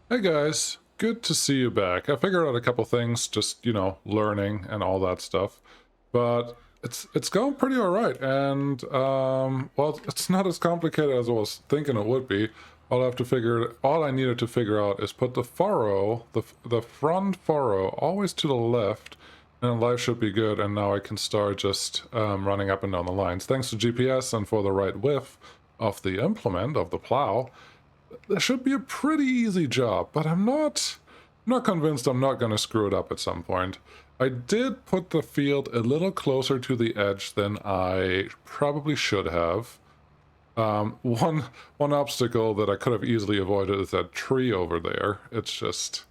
Hey guys, good to see you back. I figured out a couple things, just, learning and all that stuff. But it's going pretty all right. And well, it's not as complicated as I was thinking it would be. All I needed to figure out is put the furrow, the front furrow always to the left, and life should be good. And now I can start just running up and down the lines. Thanks to GPS and for the right width of the implement of the plow. That should be a pretty easy job, but I'm not convinced I'm not going to screw it up at some point. I did put the field a little closer to the edge than I probably should have. One obstacle that I could have easily avoided is that tree over there. It's just,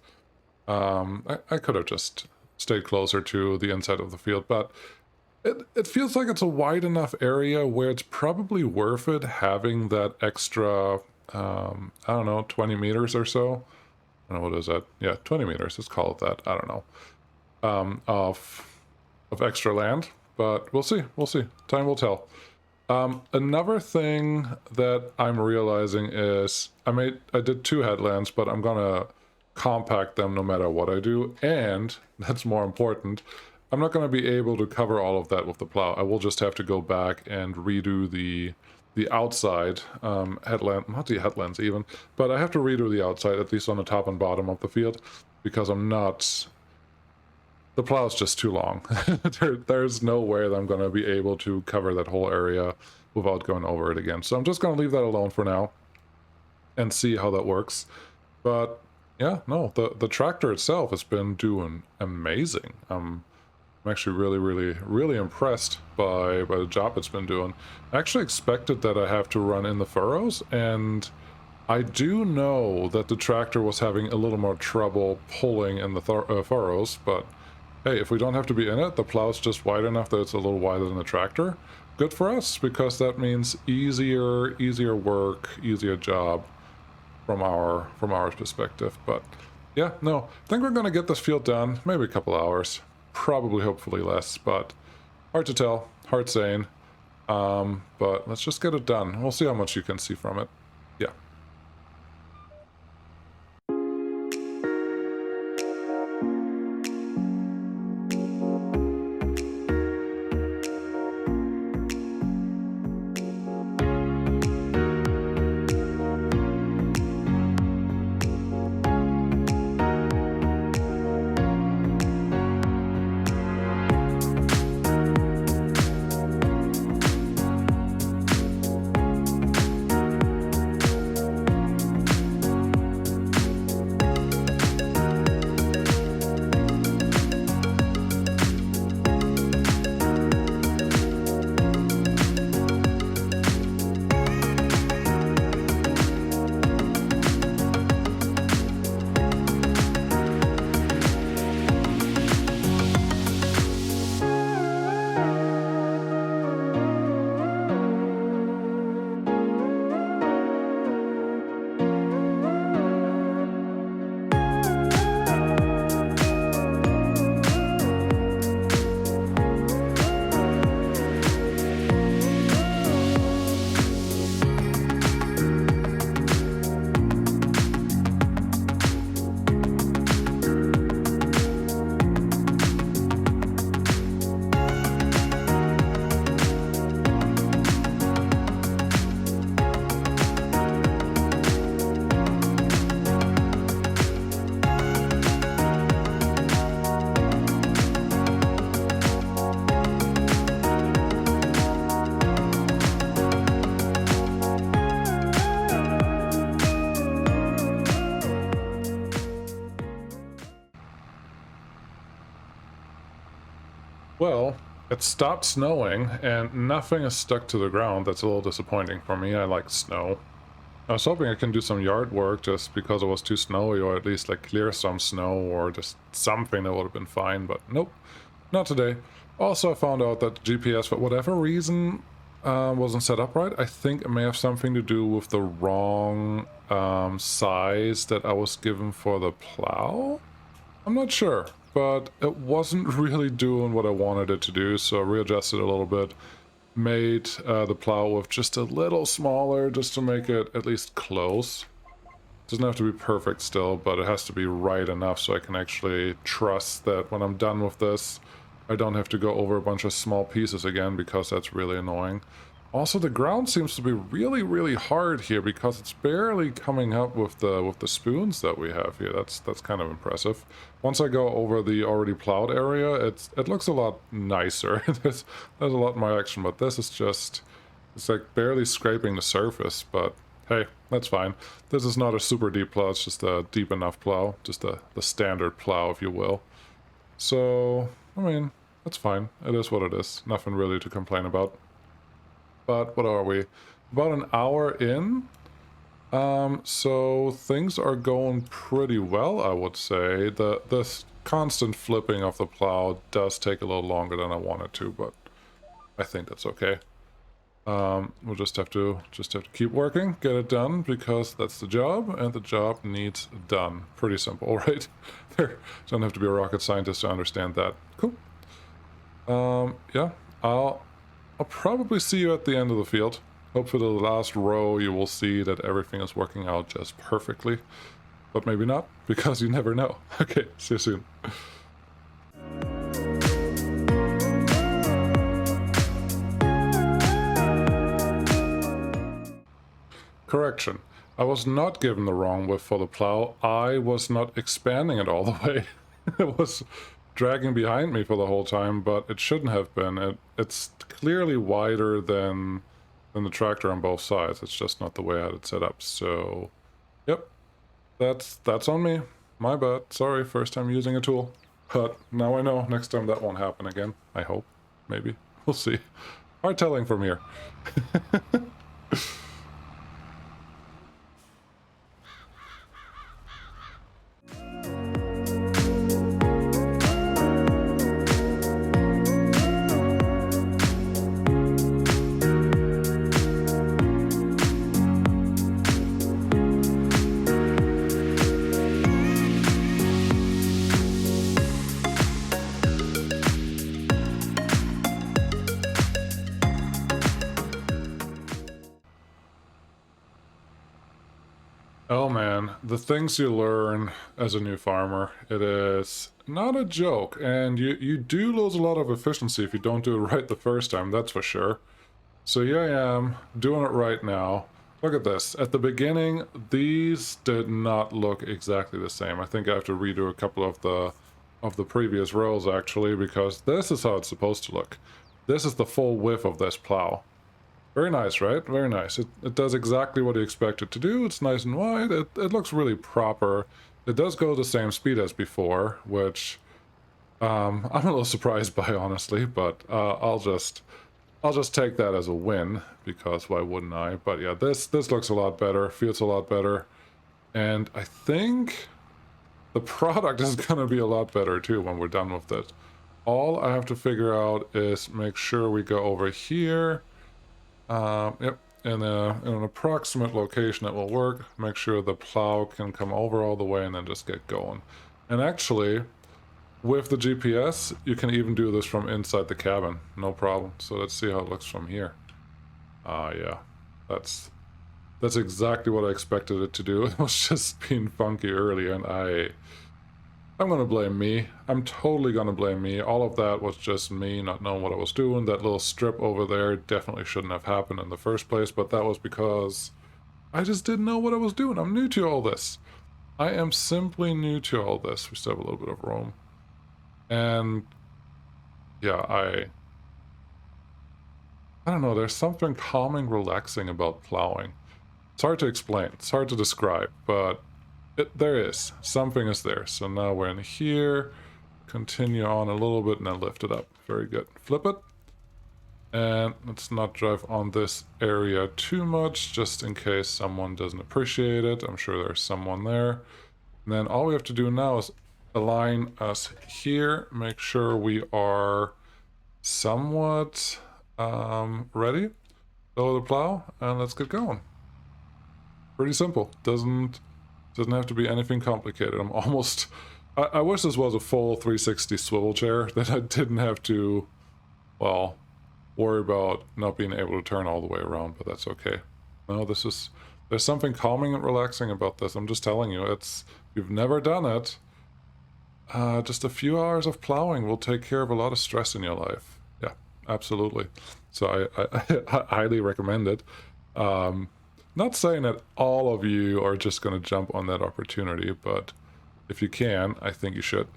I could have just stayed closer to the inside of the field, but it feels like it's a wide enough area where it's probably worth it having that extra, I don't know, 20 meters or so. I don't know, what is that? Yeah, 20 meters, let's call it that. I don't know. Of extra land, but we'll see. Time will tell. Another thing that I'm realizing is I did two headlands, but I'm gonna compact them no matter what I do, and that's more important. I'm not going to be able to cover all of that with the plow. I will just have to go back and redo the outside headland, not the headlands even, but I have to redo the outside, at least on the top and bottom of the field, because the plow's just too long. There's no way that I'm going to be able to cover that whole area without going over it again. So I'm just going to leave that alone for now and see how that works. But yeah, no, the tractor itself has been doing amazing. I'm actually really impressed by the job it's been doing. I actually expected that I have to run in the furrows, and I do know that the tractor was having a little more trouble pulling in the furrows, but hey, if we don't have to be in it, the plow's just wide enough that it's a little wider than the tractor. Good for us, because that means easier work, easier job from our perspective. But yeah, no, I think we're gonna get this field done, maybe a couple hours, probably hopefully less, but hard to tell, hard saying. But let's just get it done. We'll see how much you can see from it. Yeah. Well, it stopped snowing and nothing is stuck to the ground. That's a little disappointing for me. I like snow. I was hoping I can do some yard work just because it was too snowy, or at least like clear some snow or just something that would have been fine, but nope, not today. Also, I found out that GPS, for whatever reason, wasn't set up right. I think it may have something to do with the wrong size that I was given for the plow. I'm not sure, but it wasn't really doing what I wanted it to do, so I readjusted a little bit, made the plow with just a little smaller, just to make it at least close. Doesn't have to be perfect still, but it has to be right enough so I can actually trust that when I'm done with this, I don't have to go over a bunch of small pieces again, because that's really annoying. Also, the ground seems to be really, really hard here because it's barely coming up with the spoons that we have here. That's kind of impressive. Once I go over the already plowed area, it looks a lot nicer. there's a lot more action, but this is just, it's like barely scraping the surface, but hey, that's fine. This is not a super deep plow, it's just a deep enough plow, just the standard plow, if you will. So, I mean, that's fine. It is what it is. Nothing really to complain about. But what are we? About an hour in. So things are going pretty well, I would say. The constant flipping of the plow does take a little longer than I wanted to, but I think that's okay. We'll just have to keep working, get it done, because that's the job, and the job needs done. Pretty simple, right? There, don't have to be a rocket scientist to understand that. Cool. Yeah, I'll probably see you at the end of the field. Hopefully the last row you will see that everything is working out just perfectly. But maybe not, because you never know. Okay, see you soon. Correction. I was not given the wrong width for the plow. I was not expanding it all the way. It was dragging behind me for the whole time, but it shouldn't have been. It's clearly wider than the tractor on both sides. It's just not the way I had it set up. So, yep, that's on me. My bad. Sorry, first time using a tool. But now I know. Next time that won't happen again. I hope. Maybe. We'll see. Hard telling from here. Oh man, the things you learn as a new farmer, it is not a joke, and you do lose a lot of efficiency if you don't do it right the first time, that's for sure. So here I am, doing it right now. Look at this. At the beginning, these did not look exactly the same. I think I have to redo a couple of the previous rows actually, because this is how it's supposed to look. This is the full width of this plow. Very nice, right? Very nice. It does exactly what you expect it to do. It's nice and wide. It looks really proper. It does go the same speed as before, which I'm a little surprised by, honestly, but I'll just take that as a win, because why wouldn't I? But yeah, this looks a lot better, feels a lot better, and I think the product is going to be a lot better too when we're done with it. All I have to figure out is make sure we go over here. Yep, in an approximate location that will work. Make sure the plow can come over all the way and then just get going. And actually, with the GPS, you can even do this from inside the cabin, no problem. So let's see how it looks from here. Yeah, that's exactly what I expected it to do. It was just being funky earlier, and I'm gonna blame me. I'm totally gonna blame me. All of that was just me not knowing what I was doing. That little strip over there definitely shouldn't have happened in the first place, but that was because I just didn't know what I was doing. I'm new to all this. I am simply new to all this. We still have a little bit of room. And yeah, I don't know, there's something calming, relaxing about plowing. It's hard to explain, it's hard to describe, but there is. Something is there. So now we're in here. Continue on a little bit and then lift it up. Very good. Flip it. And let's not drive on this area too much, just in case someone doesn't appreciate it. I'm sure there's someone there. And then all we have to do now is align us here. Make sure we are somewhat ready. Lower the plow and let's get going. Pretty simple. Doesn't have to be anything complicated. I'm almost... I wish this was a full 360 swivel chair, that I didn't have to, well, worry about not being able to turn all the way around, but that's okay. No, this is There's something calming and relaxing about this. I'm just telling you, it's, if you've never done it, just a few hours of plowing will take care of a lot of stress in your life. Yeah, absolutely. So I highly recommend it. Not saying that all of you are just going to jump on that opportunity, but if you can, I think you should.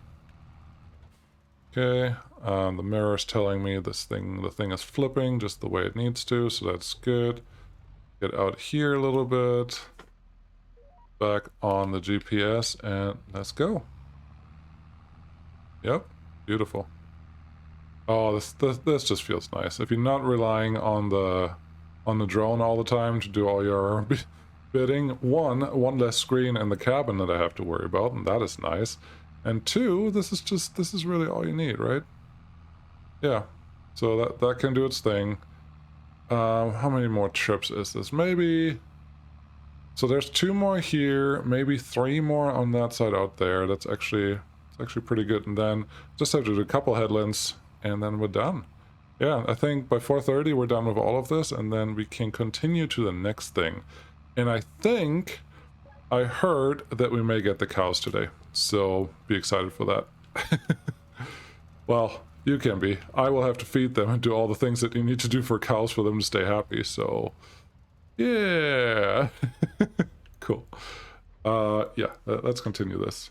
Okay, the mirror's telling me the thing is flipping just the way it needs to, so that's good. Get out here a little bit, back on the GPS, and let's go. Yep, beautiful. Oh, this just feels nice. If you're not relying on the drone all the time to do all your bidding, one less screen in the cabin that I have to worry about, and that is nice. And two, this is really all you need, right? Yeah. So that can do its thing. How many more trips is this? Maybe. So there's 2 more here, maybe 3 more on that side out there. That's actually pretty good. And then just have to do a couple headlands, and then we're done. Yeah, I think by 4:30 we're done with all of this, and then we can continue to the next thing. And I think I heard that we may get the cows today, so be excited for that. Well, you can be. I will have to feed them and do all the things that you need to do for cows for them to stay happy, so yeah. Cool. Yeah, let's continue this.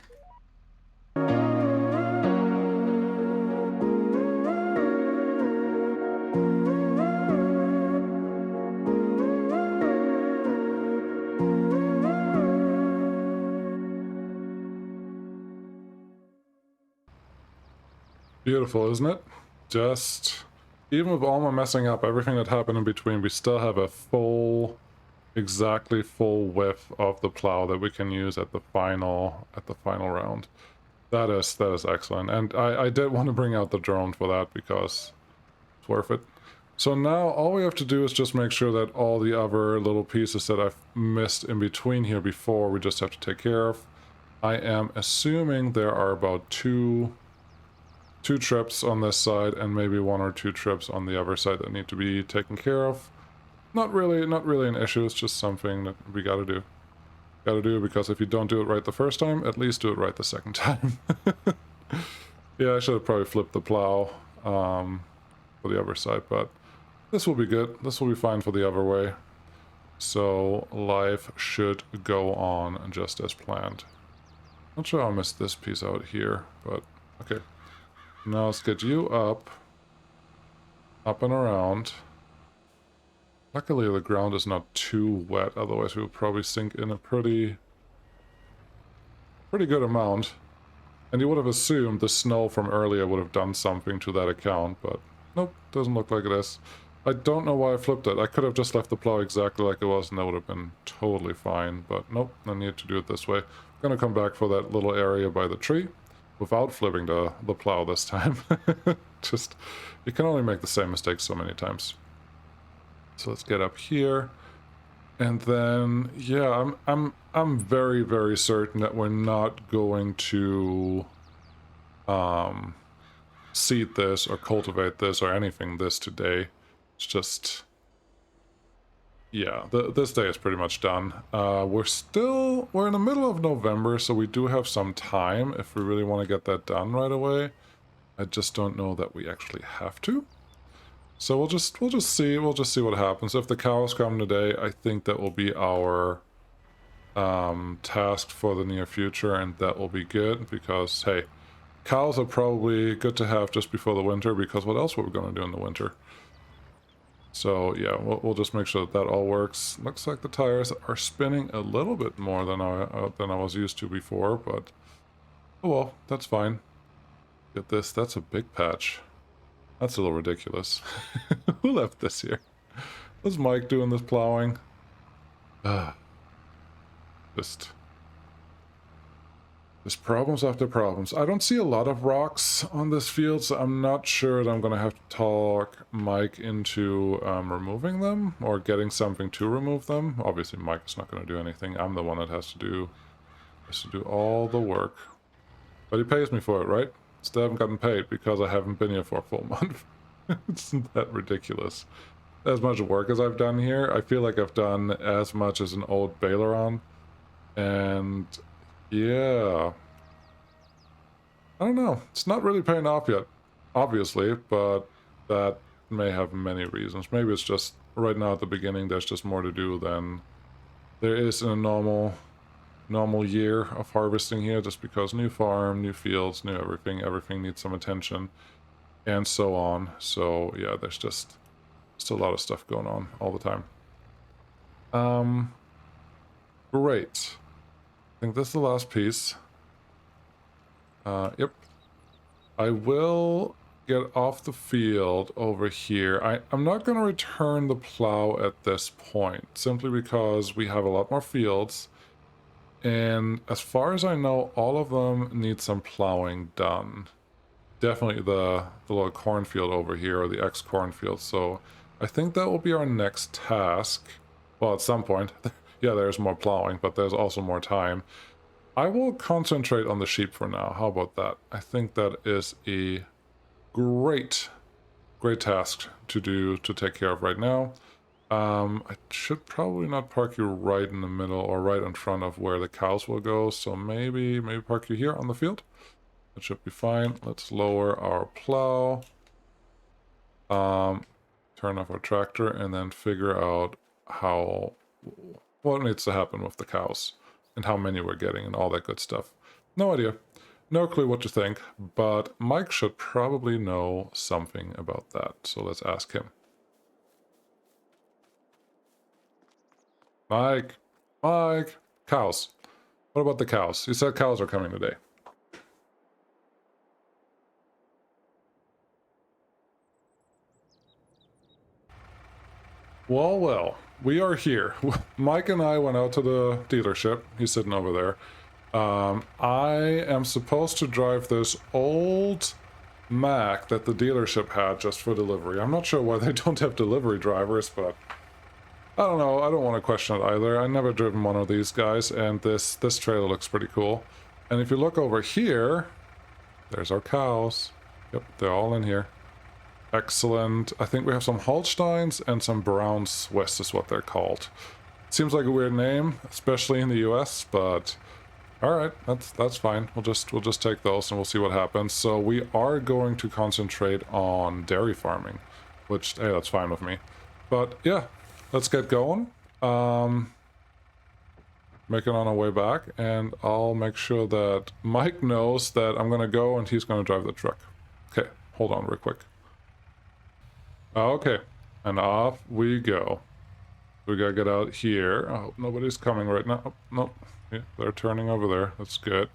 Beautiful, isn't it? Just, even with all my messing up, everything that happened in between, we still have a exactly full width of the plow that we can use at the final round. That is excellent. And I did want to bring out the drone for that because it's worth it. So now all we have to do is just make sure that all the other little pieces that I've missed in between here before, we just have to take care of. I am assuming there are about two trips on this side and maybe 1 or 2 trips on the other side that need to be taken care of. Not really an issue, it's just something that we gotta do. Gotta do, because if you don't do it right the first time, at least do it right the second time. Yeah, I should have probably flipped the plow for the other side, but this will be good. This will be fine for the other way. So life should go on just as planned. Not sure I missed this piece out here, but okay. Now let's get you up and around. Luckily the ground is not too wet, otherwise we would probably sink in a pretty good amount. And you would have assumed the snow from earlier would have done something to that account, but nope, doesn't look like it is. I don't know why I flipped it. I could have just left the plow exactly like it was and that would have been totally fine, but nope, I need to do it this way. I'm gonna come back for that little area by the tree without flipping the plow this time. Just, you can only make the same mistake so many times. So let's get up here, and then yeah, I'm very certain that we're not going to seed this or cultivate this or anything this today. It's just, yeah, this day is pretty much done. We're in the middle of November, so we do have some time if we really want to get that done right away. I just don't know that we actually have to. So we'll just see what happens. If the cows come today, I think that will be our task for the near future, and that will be good because, hey, cows are probably good to have just before the winter, because what else were we going to do in the winter? So yeah, we'll just make sure that all works. Looks like the tires are spinning a little bit more than I was used to before, but oh well, that's fine. Get this, that's a big patch. That's a little ridiculous. Who left this here? Was Mike doing this plowing? Just problems after problems. I don't see a lot of rocks on this field, so I'm not sure that I'm going to have to talk Mike into removing them or getting something to remove them. Obviously, Mike is not going to do anything. I'm the one that has to do all the work. But he pays me for it, right? Still haven't gotten paid because I haven't been here for a full month. Isn't that ridiculous? as much work as I've done here. I feel like I've done as much as an old Haut-Beyleyron. And yeah, I don't know. It's not really paying off yet, obviously, but that may have many reasons. Maybe it's just right now at the beginning there's just more to do than there is in a normal year of harvesting here, just because new farm, new fields, new everything needs some attention and so on. So yeah, there's just a lot of stuff going on all the time. Great. I think this is the last piece. Yep. I will get off the field over here. I'm not going to return the plow at this point, simply because we have a lot more fields. And as far as I know, all of them need some plowing done. Definitely the little cornfield over here, or the ex-cornfield. So I think that will be our next task. Well, at some point. Yeah, there's more plowing, but there's also more time. I will concentrate on the sheep for now. How about that? I think that is a great task to take care of right now. I should probably not park you right in the middle or right in front of where the cows will go. So maybe park you here on the field. That should be fine. Let's lower our plow. Turn off our tractor and then figure out what needs to happen with the cows and how many we're getting and all that good stuff. No idea. No clue what to think, but Mike should probably know something about that. So let's ask him. Mike, cows. What about the cows? You said cows are coming today. Well, we are here. Mike and I went out to the dealership. He's sitting over there. I am supposed to drive this old Mack that the dealership had just for delivery. I'm not sure why they don't have delivery drivers, but I don't know. I don't want to question it either. I never driven one of these guys, and this trailer looks pretty cool. And if you look over here, there's our cows. Yep, they're all in here. Excellent. I think we have some Holsteins and some Brown Swiss is what they're called. Seems like a weird name, especially in the US, but all right, that's fine. We'll just take those and we'll see what happens. So we are going to concentrate on dairy farming, which, hey, that's fine with me. But yeah, let's get going. Make it on our way back, and I'll make sure that Mike knows that I'm gonna go and he's gonna drive the truck. Okay, hold on real quick. Okay, and off we go. We gotta get out here. I hope nobody's coming right now. Oh, nope. Yeah, they're turning over there. That's good.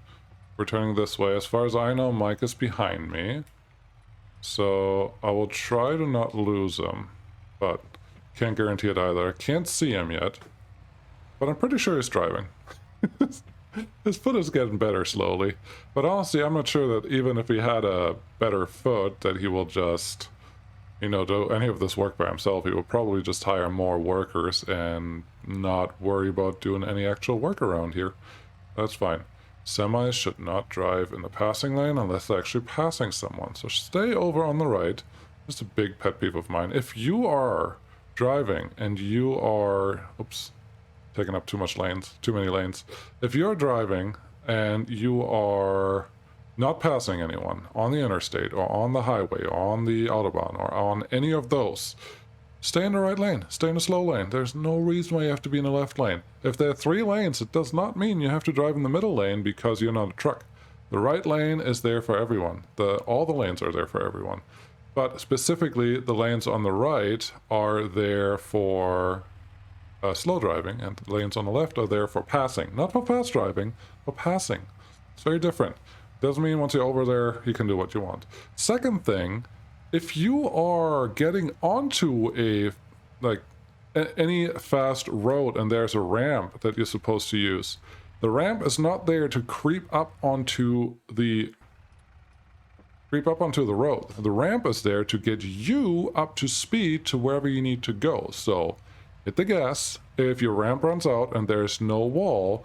We're turning this way. As far as I know, Mike is behind me. So I will try to not lose him, but can't guarantee it either. I can't see him yet, but I'm pretty sure he's driving. His foot is getting better slowly. But honestly, I'm not sure that even if he had a better foot, that he will just, you know, do any of this work by himself. He will probably just hire more workers and not worry about doing any actual work around here. That's fine. Semis should not drive in the passing lane unless they're actually passing someone. So stay over on the right. Just a big pet peeve of mine. If you are driving and you are... Oops. Taking up too many lanes. If you're driving and you are not passing anyone on the interstate or on the highway or on the Autobahn or on any of those, stay in the right lane. Stay in the slow lane. There's no reason why you have to be in the left lane. If there are 3 lanes, it does not mean you have to drive in the middle lane because you're not a truck. The right lane is there for everyone. All the lanes are there for everyone. But specifically, the lanes on the right are there for slow driving, and the lanes on the left are there for passing. Not for fast driving, but passing. It's very different. Doesn't mean once you're over there, you can do what you want. Second thing, if you are getting onto any fast road and there's a ramp that you're supposed to use, the ramp is not there to creep up onto the road. The ramp is there to get you up to speed to wherever you need to go. So hit the gas. If your ramp runs out and there's no wall,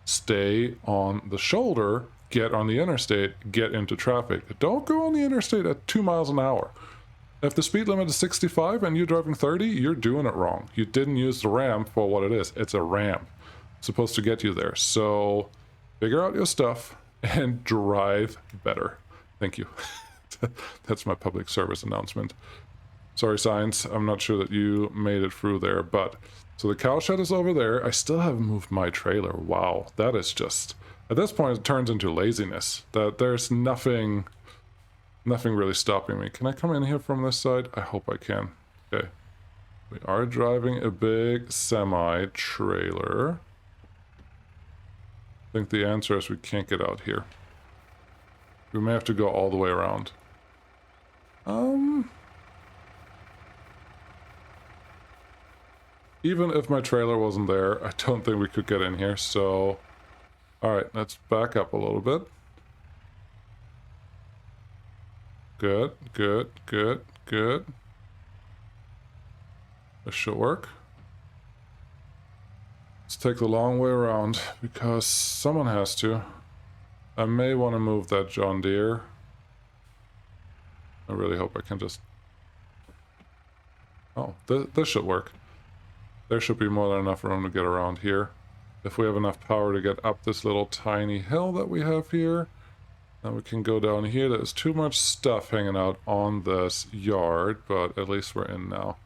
stay on the shoulder, get on the interstate, get into traffic. Don't go on the interstate at 2 miles an hour. If the speed limit is 65 and you're driving 30, you're doing it wrong. You didn't use the ramp for what it is. It's a ramp. It's supposed to get you there. So figure out your stuff and drive better. Thank you. That's my public service announcement. Sorry, Science. I'm not sure that you made it through there, but... So the cow shed is over there. I still haven't moved my trailer. Wow, that is just... At this point, it turns into laziness. That there's nothing really stopping me. Can I come in here from this side? I hope I can. Okay. We are driving a big semi-trailer. I think the answer is we can't get out here. We may have to go all the way around. Even if my trailer wasn't there, I don't think we could get in here, so... Alright, let's back up a little bit. Good, good, good, good. This should work. Let's take the long way around, because someone has to. I may want to move that John Deere. I really hope I can just... Oh, this should work. There should be more than enough room to get around here. If we have enough power to get up this little tiny hill that we have here, then we can go down here. There's too much stuff hanging out on this yard, but at least we're in now.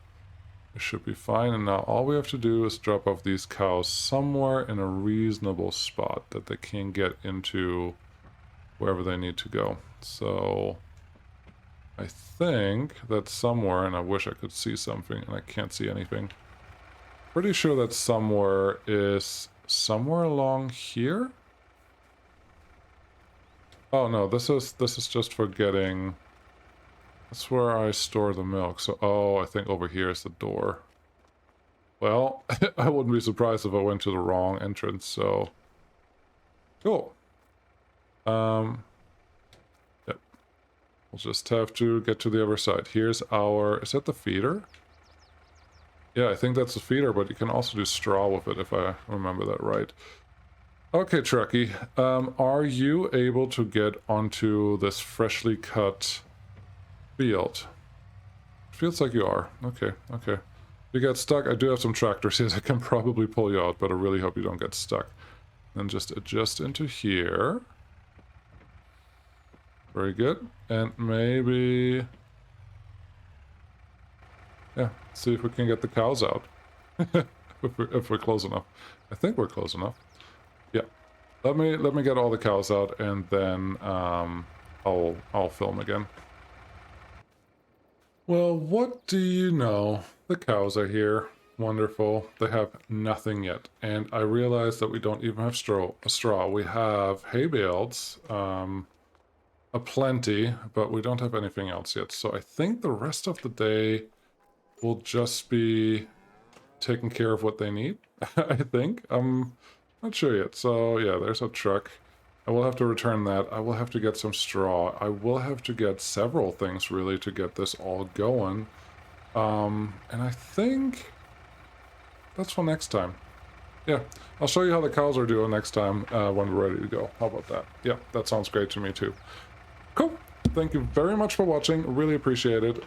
It should be fine, and now all we have to do is drop off these cows somewhere in a reasonable spot that they can get into wherever they need to go. So I think that somewhere, and I wish I could see something, and I can't see anything. Pretty sure that somewhere is somewhere along here. Oh no, this is just for getting... That's where I store the milk. So, oh, I think over here is the door. Well, I wouldn't be surprised if I went to the wrong entrance, so... Cool. Yep. We'll just have to get to the other side. Here's our... Is that the feeder? Yeah, I think that's a feeder, but you can also do straw with it, if I remember that right. Okay, Truckee, are you able to get onto this freshly cut field? Feels like you are. Okay, okay. If you get stuck, I do have some tractors here that can probably pull you out, but I really hope you don't get stuck. Then just adjust into here. Very good. And maybe... Yeah, see if we can get the cows out. if we're close enough. I think we're close enough. Yeah. Let me get all the cows out, and then I'll film again. Well, what do you know? The cows are here. Wonderful. They have nothing yet. And I realize that we don't even have straw. We have hay bales, aplenty, but we don't have anything else yet. So I think the rest of the day will just be taking care of what they need, I think. I'm not sure yet. So yeah, there's a truck. I will have to return that. I will have to get some straw. I will have to get several things really to get this all going. And I think that's for next time. Yeah, I'll show you how the cows are doing next time when we're ready to go. How about that? Yeah, that sounds great to me too. Cool. Thank you very much for watching. Really appreciate it.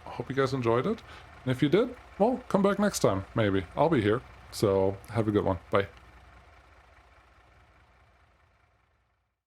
Hope you guys enjoyed it. And if you did, well, come back next time, maybe. I'll be here. So have a good one. Bye.